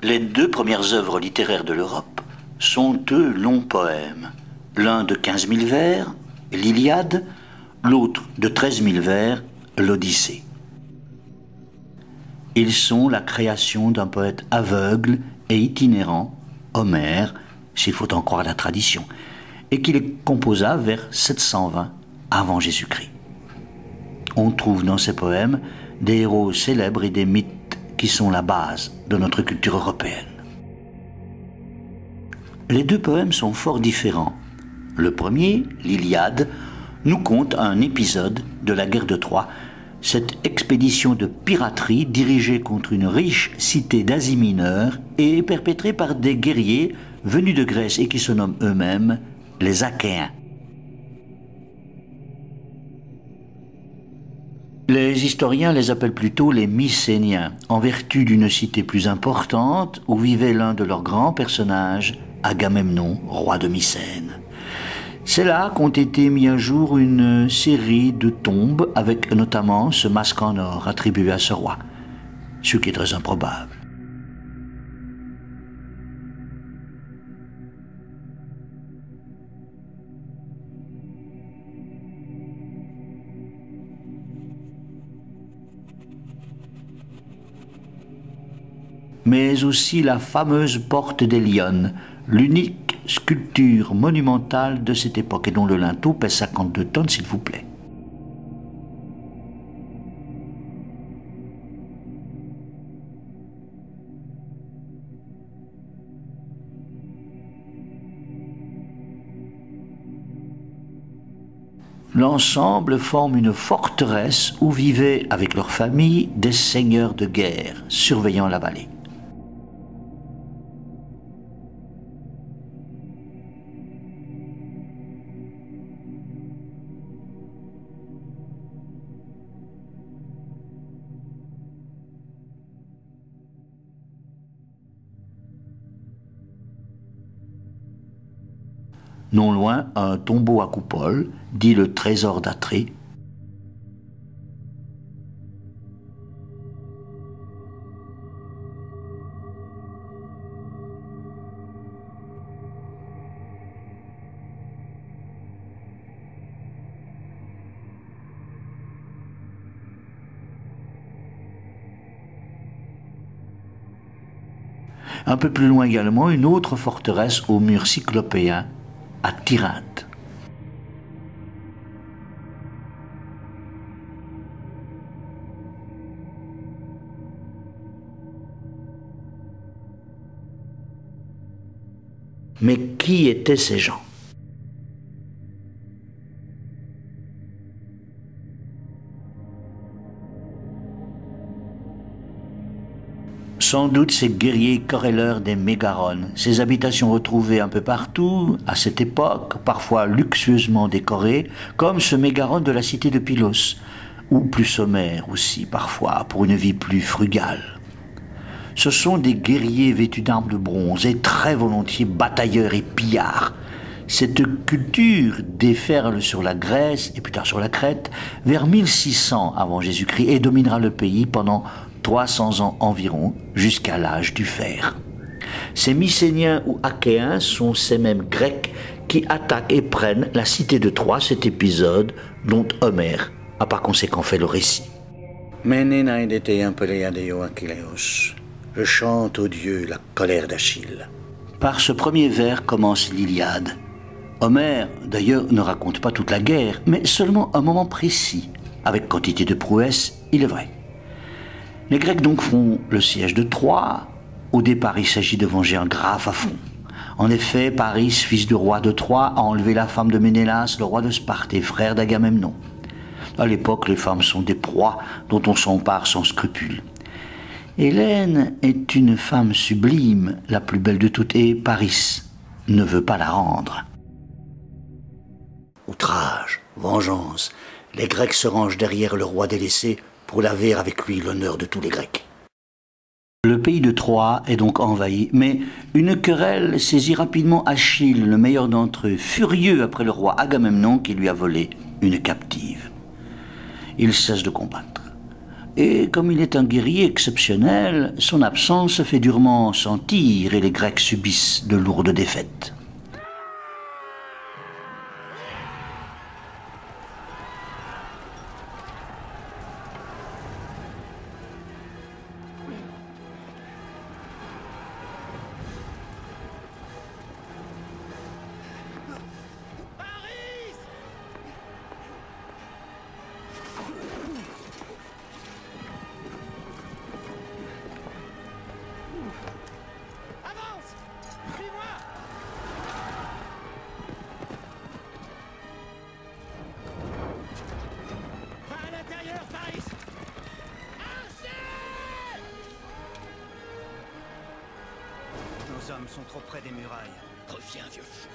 Les deux premières œuvres littéraires de l'Europe sont deux longs poèmes. L'un de 15 000 vers, l'Iliade, l'autre de 13 000 vers, l'Odyssée. Ils sont la création d'un poète aveugle et itinérant, Homère, s'il faut en croire la tradition, et qu'il composa vers 720 avant Jésus-Christ. On trouve dans ces poèmes des héros célèbres et des mythes qui sont la base de notre culture européenne. Les deux poèmes sont fort différents. Le premier, l'Iliade, nous conte un épisode de la guerre de Troie, cette expédition de piraterie dirigée contre une riche cité d'Asie mineure et perpétrée par des guerriers venus de Grèce et qui se nomment eux-mêmes les Achéens. Les historiens les appellent plutôt les Mycéniens, en vertu d'une cité plus importante où vivait l'un de leurs grands personnages, Agamemnon, roi de Mycène. C'est là qu'ont été mis à jour une série de tombes avec notamment ce masque en or attribué à ce roi, ce qui est très improbable. Mais aussi la fameuse porte des Lionnes, l'unique sculpture monumentale de cette époque et dont le linteau pèse 52 tonnes, s'il vous plaît. L'ensemble forme une forteresse où vivaient avec leur famille des seigneurs de guerre surveillant la vallée. Non loin, un tombeau à coupole, dit le trésor d'Atrée. Un peu plus loin également, une autre forteresse aux murs cyclopéens, à Tyrinthe. Mais qui étaient ces gens ? Sans doute ces guerriers querelleurs des Mégarones, ces habitations retrouvées un peu partout, à cette époque, parfois luxueusement décorées, comme ce Mégaron de la cité de Pylos, ou plus sommaire aussi parfois, pour une vie plus frugale. Ce sont des guerriers vêtus d'armes de bronze et très volontiers batailleurs et pillards. Cette culture déferle sur la Grèce et plus tard sur la Crète vers 1600 avant Jésus-Christ et dominera le pays pendant 300 ans environ, jusqu'à l'âge du fer. Ces Mycéniens ou Achéens sont ces mêmes Grecs qui attaquent et prennent la cité de Troie, cet épisode dont Homère a par conséquent fait le récit. Je chante aux dieux la colère d'Achille. Par ce premier vers commence l'Iliade. Homère, d'ailleurs, ne raconte pas toute la guerre, mais seulement un moment précis, avec quantité de prouesses, il est vrai. Les Grecs donc font le siège de Troie. Au départ, il s'agit de venger un grave affront. En effet, Paris, fils du roi de Troie, a enlevé la femme de Ménélas, le roi de Sparte et frère d'Agamemnon. À l'époque, les femmes sont des proies dont on s'empare sans scrupule. Hélène est une femme sublime, la plus belle de toutes, et Paris ne veut pas la rendre. Outrage, vengeance, Les Grecs se rangent derrière le roi délaissé pour laver avec lui l'honneur de tous les Grecs. Le pays de Troie est donc envahi, mais une querelle saisit rapidement Achille, le meilleur d'entre eux, furieux après le roi Agamemnon qui lui a volé une captive. Il cesse de combattre. Et comme il est un guerrier exceptionnel, son absence se fait durement sentir et les Grecs subissent de lourdes défaites. Nos hommes sont trop près des murailles. Reviens, vieux fou.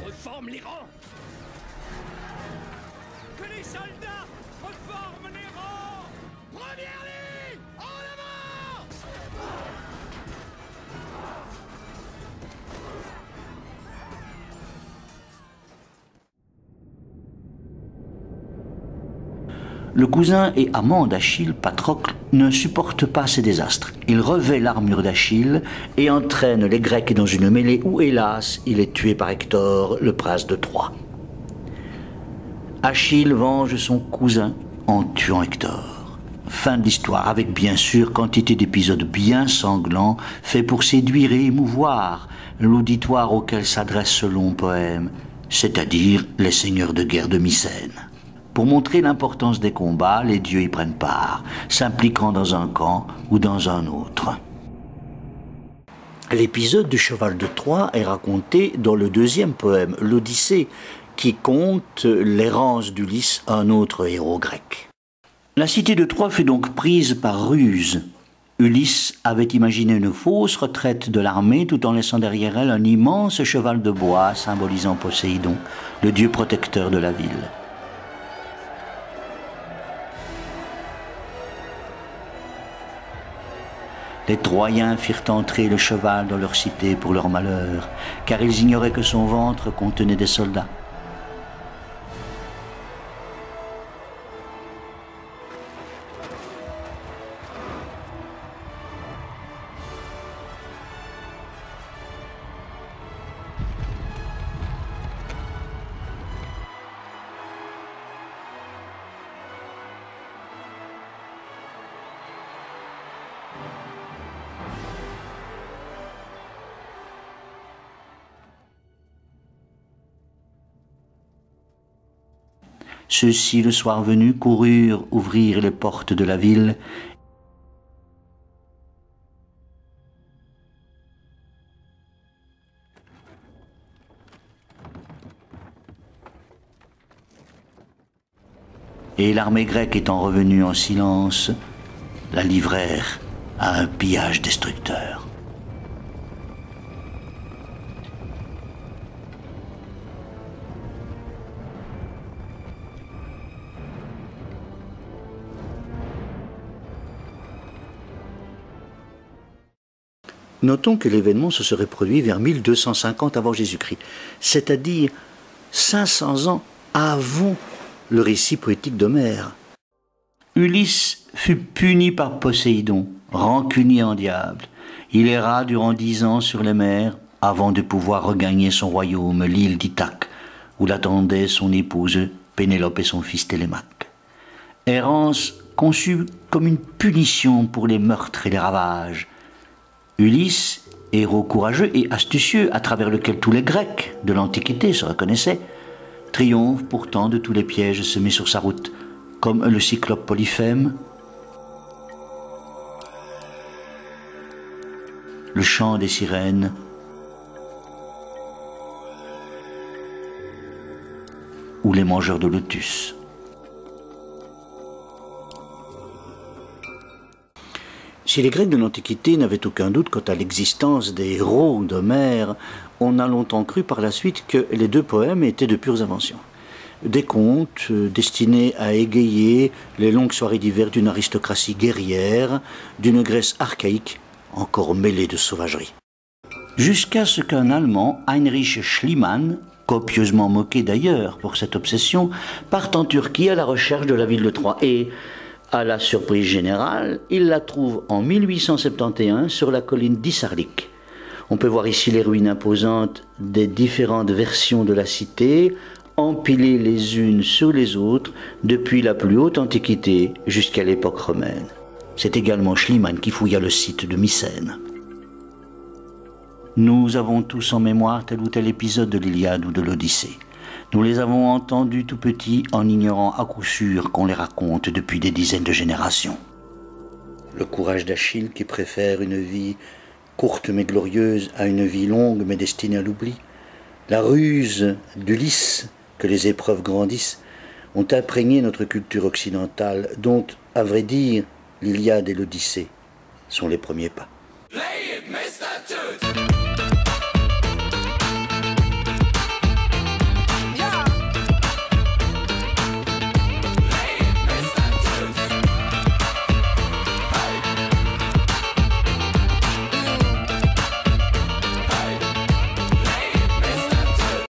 Reforme les rangs. Que les soldats reforment les rangs. Première ligne, en avant. Le cousin et amant d'Achille, Patrocle, ne supporte pas ces désastres. Il revêt l'armure d'Achille et entraîne les Grecs dans une mêlée où, hélas, il est tué par Hector, le prince de Troie. Achille venge son cousin en tuant Hector. Fin de l'histoire, avec bien sûr quantité d'épisodes bien sanglants, faits pour séduire et émouvoir l'auditoire auquel s'adresse ce long poème, c'est-à-dire les seigneurs de guerre de Mycène. Pour montrer l'importance des combats, les dieux y prennent part, s'impliquant dans un camp ou dans un autre. L'épisode du cheval de Troie est raconté dans le deuxième poème, l'Odyssée, qui conte l'errance d'Ulysse, un autre héros grec. La cité de Troie fut donc prise par ruse. Ulysse avait imaginé une fausse retraite de l'armée tout en laissant derrière elle un immense cheval de bois symbolisant Poséidon, le dieu protecteur de la ville. Les Troyens firent entrer le cheval dans leur cité pour leur malheur, car ils ignoraient que son ventre contenait des soldats. Ceux-ci, le soir venu, coururent ouvrir les portes de la ville. Et l'armée grecque étant revenue en silence, la livrèrent à un pillage destructeur. Notons que l'événement se serait produit vers 1250 avant Jésus-Christ, c'est-à-dire 500 ans avant le récit poétique d'Homère. Ulysse fut puni par Poséidon, rancunier en diable. Il erra durant 10 ans sur les mers, avant de pouvoir regagner son royaume, l'île d'Ithaque, où l'attendaient son épouse Pénélope et son fils Télémaque. Errance conçue comme une punition pour les meurtres et les ravages. Ulysse, héros courageux et astucieux à travers lequel tous les Grecs de l'Antiquité se reconnaissaient, triomphe pourtant de tous les pièges semés sur sa route, comme le cyclope Polyphème, le chant des sirènes, ou les mangeurs de lotus. Si les Grecs de l'Antiquité n'avaient aucun doute quant à l'existence des héros d'Homère, on a longtemps cru par la suite que les deux poèmes étaient de pures inventions. Des contes destinés à égayer les longues soirées d'hiver d'une aristocratie guerrière, d'une Grèce archaïque encore mêlée de sauvagerie. Jusqu'à ce qu'un Allemand, Heinrich Schliemann, copieusement moqué d'ailleurs pour cette obsession, parte en Turquie à la recherche de la ville de Troie et, à la surprise générale, il la trouve en 1871 sur la colline d'Issarlik. On peut voir ici les ruines imposantes des différentes versions de la cité, empilées les unes sur les autres depuis la plus haute antiquité jusqu'à l'époque romaine. C'est également Schliemann qui fouilla le site de Mycène. Nous avons tous en mémoire tel ou tel épisode de l'Iliade ou de l'Odyssée. Nous les avons entendus tout petits en ignorant à coup sûr qu'on les raconte depuis des dizaines de générations. Le courage d'Achille qui préfère une vie courte mais glorieuse à une vie longue mais destinée à l'oubli. La ruse d'Ulysse, que les épreuves grandissent, ont imprégné notre culture occidentale dont, à vrai dire, l'Iliade et l'Odyssée sont les premiers pas. Play it, Mr. Toot!